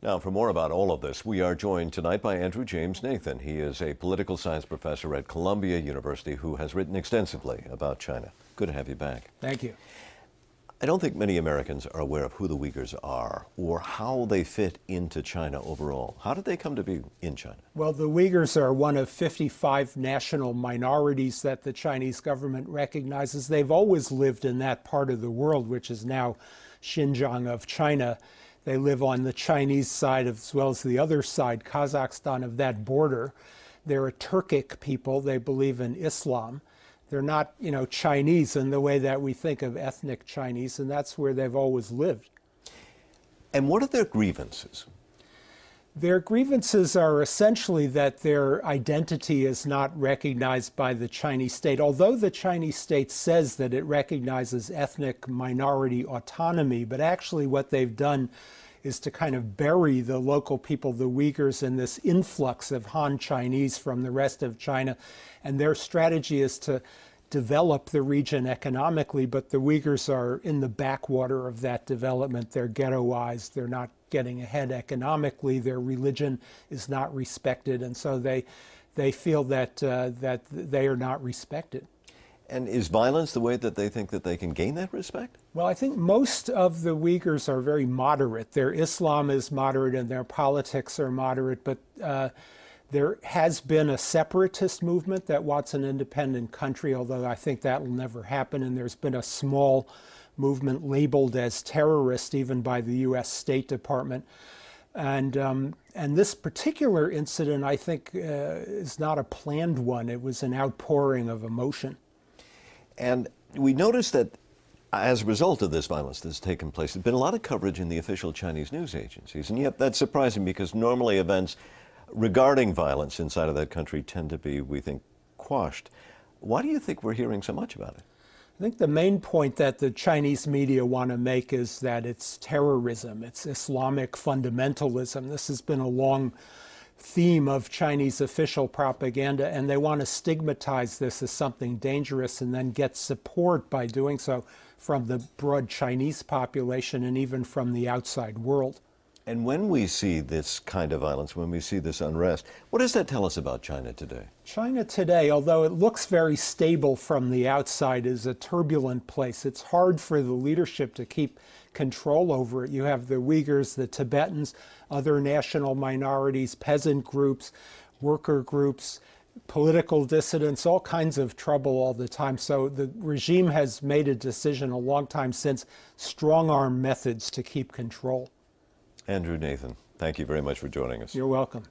Now, for more about all of this, we are joined tonight by Andrew James Nathan. He is a political science professor at Columbia University who has written extensively about China. Good to have you back. Thank you. I don't think many Americans are aware of who the Uyghurs are or how they fit into China overall. How did they come to be in China? Well, the Uyghurs are one of 55 national minorities that the Chinese government recognizes. They've always lived in that part of the world, which is now Xinjiang of China. They live on the Chinese side as well as the other side, Kazakhstan, of that border. They're a Turkic people. They believe in Islam. They're not, Chinese in the way that we think of ethnic Chinese, and that's where they've always lived. And what are their grievances? Their grievances are essentially that their identity is not recognized by the Chinese state. Although the Chinese state says that it recognizes ethnic minority autonomy, but actually what they've done is to kind of bury the local people, the Uyghurs, in this influx of Han Chinese from the rest of China. And their strategy is to develop the region economically, but the Uyghurs are in the backwater of that development. They're ghettoized. They're not getting ahead economically. Their religion is not respected, and so they feel that that they are not respected. And is violence the way that they think that they can gain that respect? Well, I think most of the Uyghurs are very moderate. Their Islam is moderate and their politics are moderate, but there has been a separatist movement that wants an independent country, although I think that will never happen. And there's been a small movement labeled as terrorist even by the U.S. State Department. And this particular incident, I think, is not a planned one. It was an outpouring of emotion. And we noticed that as a result of this violence that's taken place, there's been a lot of coverage in the official Chinese news agencies. And yet that's surprising because normally events regarding violence inside of that country tend to be, we think, quashed. Why do you think we're hearing so much about it? I think the main point that the Chinese media want to make is that it's terrorism, it's Islamic fundamentalism. This has been a long theme of Chinese official propaganda, and they want to stigmatize this as something dangerous and then get support by doing so from the broad Chinese population and even from the outside world. And when we see this kind of violence, when we see this unrest, what does that tell us about China today? China today, although it looks very stable from the outside, is a turbulent place. It's hard for the leadership to keep control over it. You have the Uyghurs, the Tibetans, other national minorities, peasant groups, worker groups, political dissidents, all kinds of trouble all the time. So the regime has made a decision a long time since, strong-arm methods to keep control. Andrew Nathan, thank you very much for joining us. You're welcome.